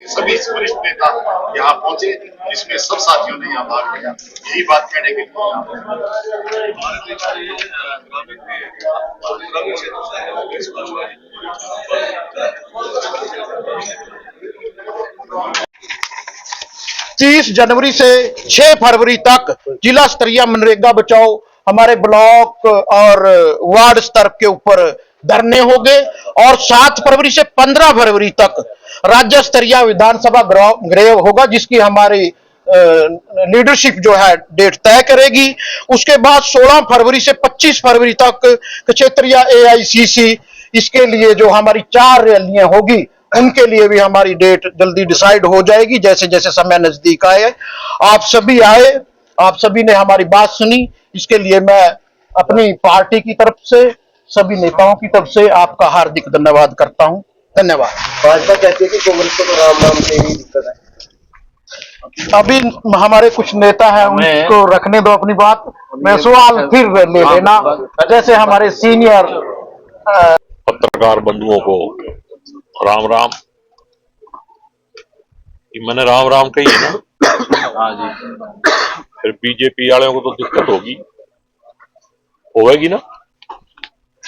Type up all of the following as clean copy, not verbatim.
सभी वरिष्ठ नेता यहाँ पहुंचे, जिसमें सब साथियों ने यहाँ भाग लिया। यही बात कहने के लिए 30 जनवरी से 6 फरवरी तक जिला स्तरीय मनरेगा बचाओ हमारे ब्लॉक और वार्ड स्तर के ऊपर धरने होंगे और 7 फरवरी से 15 फरवरी तक राज्य स्तरीय विधानसभा गृह होगा, जिसकी हमारी लीडरशिप जो है डेट तय करेगी। उसके बाद 16 फरवरी से 25 फरवरी तक क्षेत्रीय एआईसीसी इसके लिए जो हमारी 4 रैलियां होगी उनके लिए भी हमारी डेट जल्दी डिसाइड हो जाएगी जैसे जैसे समय नजदीक आए। आप सभी आए, आप सभी ने हमारी बात सुनी, इसके लिए मैं अपनी पार्टी की तरफ से सभी नेताओं की तरफ से आपका हार्दिक धन्यवाद करता हूं। धन्यवाद। भाजपा कहती है कि कांग्रेस को तो राम नाम से ही दिक्कत है। अभी हमारे कुछ नेता हैं, उनको रखने दो अपनी बात, मैं सवाल फिर ले लेना। जैसे हमारे सीनियर पत्रकार बंधुओं को राम राम। मैंने राम राम कही है ना। हाँ जी। फिर बीजेपी वालों को तो दिक्कत होगी ना,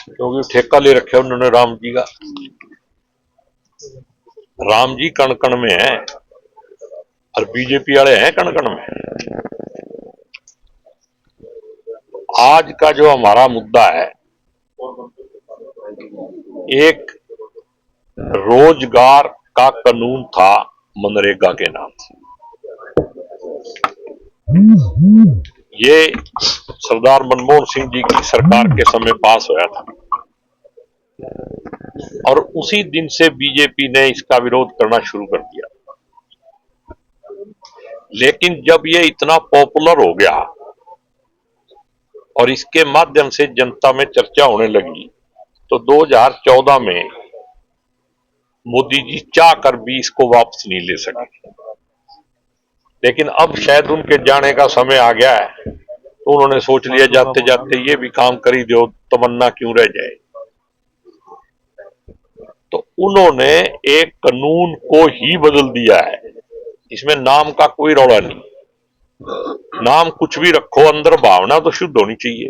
क्योंकि ठेका ले रखे उन्होंने राम जी का। राम जी कण कण में है और बीजेपी वाले हैं कण कण में। आज का जो हमारा मुद्दा है, एक रोजगार का कानून था मनरेगा के नाम से। ये सरदार मनमोहन सिंह जी की सरकार के समय पास होया था और उसी दिन से बीजेपी ने इसका विरोध करना शुरू कर दिया। लेकिन जब ये इतना पॉपुलर हो गया और इसके माध्यम से जनता में चर्चा होने लगी, तो 2014 में मोदी जी चाह कर भी इसको वापस नहीं ले सके। लेकिन अब शायद उनके जाने का समय आ गया है, तो उन्होंने सोच लिया जाते जाते ये भी काम कर ही दो, तमन्ना क्यों रह जाए। तो उन्होंने एक कानून को ही बदल दिया है। इसमें नाम का कोई रौला नहीं, नाम कुछ भी रखो, अंदर भावना तो शुद्ध होनी चाहिए।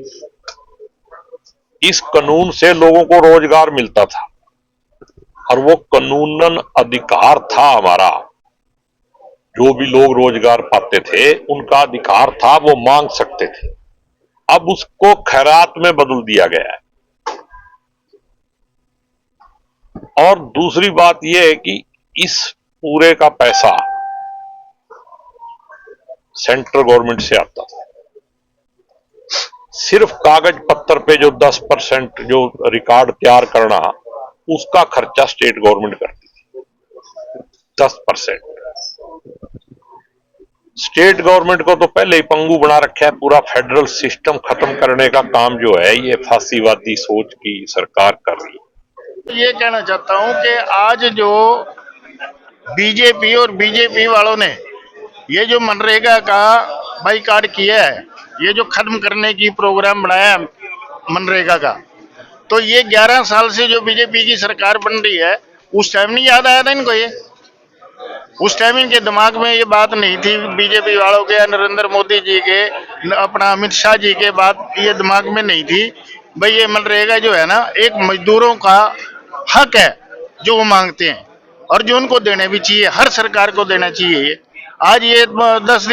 इस कानून से लोगों को रोजगार मिलता था और वो कानूनन अधिकार था हमारा। जो भी लोग रोजगार पाते थे उनका अधिकार था, वो मांग सकते थे। अब उसको खैरात में बदल दिया गया है। और दूसरी बात यह है कि इस पूरे का पैसा सेंट्रल गवर्नमेंट से आता था। सिर्फ कागज पत्तर पे जो 10% जो रिकॉर्ड तैयार करना, उसका खर्चा स्टेट गवर्नमेंट करती थी। 10%। स्टेट गवर्नमेंट को तो पहले ही पंगु बना रखा है। पूरा फेडरल सिस्टम खत्म करने का काम जो है ये फांसीवादी सोच की सरकार कर रही है। ये कहना चाहता हूं कि आज जो बीजेपी और बीजेपी वालों ने ये जो मनरेगा का बाइकाट किया है, ये जो खत्म करने की प्रोग्राम बनाया है मनरेगा का, तो ये 11 साल से जो बीजेपी की सरकार बन रही है, उस टाइम नहीं याद आया था इनको? ये उस टाइम इनके दिमाग में ये बात नहीं थी बीजेपी वालों के, नरेंद्र मोदी जी के, अपना अमित शाह जी के बात ये दिमाग में नहीं थी भाई ये मनरेगा जो है ना एक मजदूरों का हक है जो वो मांगते हैं और जो उनको देने भी चाहिए, हर सरकार को देना चाहिए। आज ये 10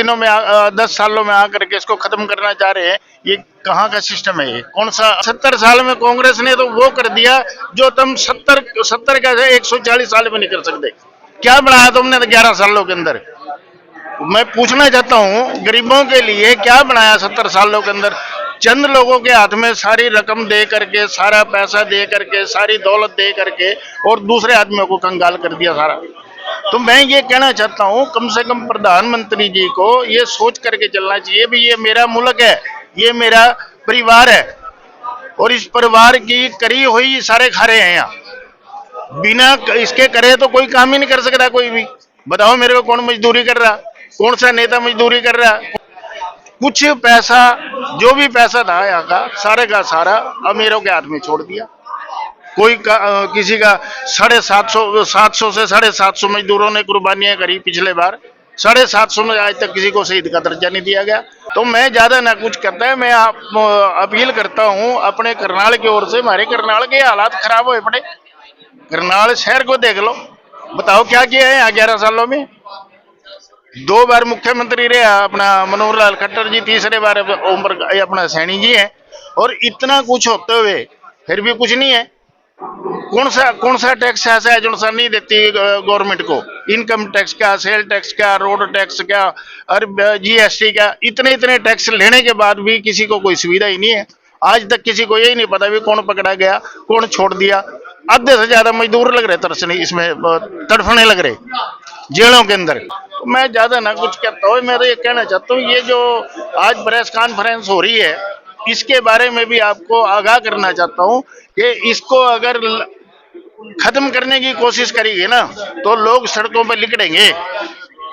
सालों में आकर के इसको खत्म करना चाह रहे हैं। ये कहाँ का सिस्टम है? ये कौन सा? 70 साल में कांग्रेस ने तो वो कर दिया जो तुम 70 का 140 साल में नहीं कर सकते। क्या बनाया तुमने 11 सालों के अंदर? मैं पूछना चाहता हूँ, गरीबों के लिए क्या बनाया 70 सालों के अंदर? चंद लोगों के हाथ में सारी रकम दे करके, सारा पैसा दे करके, सारी दौलत दे करके और दूसरे आदमियों को कंगाल कर दिया सारा। तो मैं ये कहना चाहता हूँ, कम से कम प्रधानमंत्री जी को ये सोच करके चलना चाहिए भी ये मेरा मुल्क है, ये मेरा परिवार है और इस परिवार की करी हुई सारे खा रहे हैं यहाँ। बिना इसके करे तो कोई काम ही नहीं कर सकता कोई भी। बताओ मेरे को, कौन मजदूरी कर रहा? कौन सा नेता मजदूरी कर रहा? कुछ पैसा, जो भी पैसा था यहाँ का सारे का सारा अमीरों के हाथ में छोड़ दिया। किसी का 750 से 750 मजदूरों ने कुर्बानियां करी पिछले बार। 750 में आज तक किसी को शहीद का दर्जा नहीं दिया गया। तो मैं ज्यादा ना कुछ करता है, मैं अपील करता हूं अपने करनाल की ओर से। हमारे करनाल के हालात खराब हुए पड़े। करनाल शहर को देख लो, बताओ क्या किया है यहाँ 11 सालों में। 2 बार मुख्यमंत्री रहे अपना मनोहर लाल खट्टर जी, तीसरे बार अपना सैनी जी है। और इतना कुछ होते हुए फिर भी कुछ नहीं है। कौन सा टैक्स ऐसा है जो नहीं देती गवर्नमेंट को? इनकम टैक्स का, सेल टैक्स का, रोड टैक्स का और जीएसटी का, इतने टैक्स लेने के बाद भी किसी को कोई सुविधा ही नहीं है। आज तक किसी को यही नहीं पता भी कौन पकड़ा गया, कौन छोड़ दिया। आधे से ज्यादा मजदूर लग रहे तरसने, इसमें तड़फने लग रहे जेलों के अंदर। तो मैं ज्यादा ना कुछ कहता हूँ, मैं तो ये कहना चाहता हूँ ये जो आज प्रेस कॉन्फ्रेंस हो रही है इसके बारे में भी आपको आगाह करना चाहता हूँ कि इसको अगर खत्म करने की कोशिश करेंगे ना तो लोग सड़कों पर लिकड़ेंगे,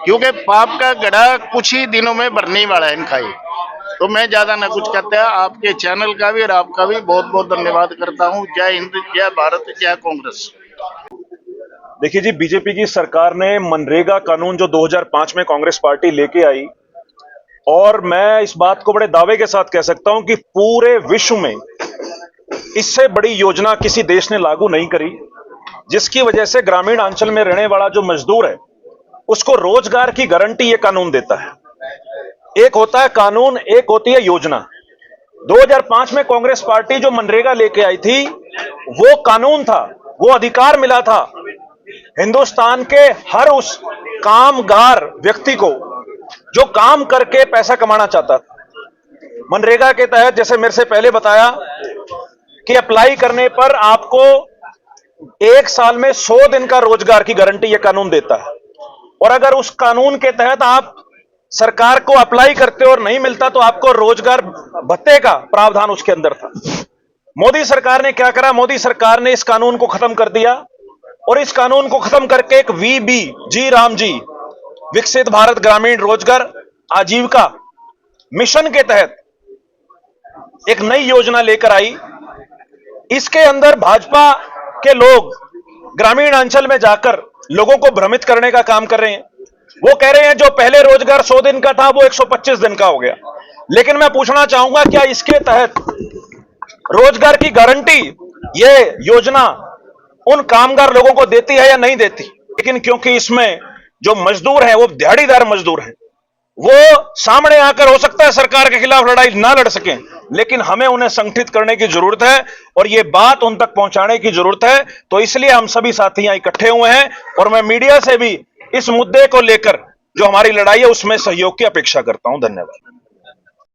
क्योंकि पाप का गड़ा कुछ ही दिनों में भरने वाला है इनका ही। तो मैं ज्यादा ना कुछ कहता है। आपके चैनल का भी और आपका भी बहुत बहुत धन्यवाद करता हूँ। जय हिंद, जय भारत, जय कांग्रेस। देखिए जी, बीजेपी की सरकार ने मनरेगा कानून जो 2005 में कांग्रेस पार्टी लेके आई, और मैं इस बात को बड़े दावे के साथ कह सकता हूं कि पूरे विश्व में इससे बड़ी योजना किसी देश ने लागू नहीं करी, जिसकी वजह से ग्रामीण अंचल में रहने वाला जो मजदूर है उसको रोजगार की गारंटी ये कानून देता है। एक होता है कानून, एक होती है योजना। 2005 में कांग्रेस पार्टी जो मनरेगा लेके आई थी वो कानून था, वो अधिकार मिला था हिंदुस्तान के हर उस कामगार व्यक्ति को जो काम करके पैसा कमाना चाहता था। मनरेगा के तहत जैसे मेरे से पहले बताया कि अप्लाई करने पर आपको 1 साल में 100 दिन का रोजगार की गारंटी यह कानून देता है। और अगर उस कानून के तहत आप सरकार को अप्लाई करते हो और नहीं मिलता तो आपको रोजगार भत्ते का प्रावधान उसके अंदर था। मोदी सरकार ने क्या करा? मोदी सरकार ने इस कानून को खत्म कर दिया और इस कानून को खत्म करके एक VBG राम जी विकसित भारत ग्रामीण रोजगार आजीविका मिशन के तहत एक नई योजना लेकर आई। इसके अंदर भाजपा के लोग ग्रामीण अंचल में जाकर लोगों को भ्रमित करने का काम कर रहे हैं। वो कह रहे हैं जो पहले रोजगार 100 दिन का था वो 125 दिन का हो गया। लेकिन मैं पूछना चाहूंगा क्या इसके तहत रोजगार की गारंटी ये योजना उन कामगार लोगों को देती है या नहीं देती? लेकिन क्योंकि इसमें जो मजदूर हैं वो दिहाड़ीदार मजदूर हैं, वो सामने आकर हो सकता है सरकार के खिलाफ लड़ाई ना लड़ सकें, लेकिन हमें उन्हें संगठित करने की जरूरत है और ये बात उन तक पहुंचाने की जरूरत है। तो इसलिए हम सभी साथी यहां इकट्ठे हुए हैं और मैं मीडिया से भी इस मुद्दे को लेकर जो हमारी लड़ाई है उसमें सहयोग की अपेक्षा करता हूं। धन्यवाद।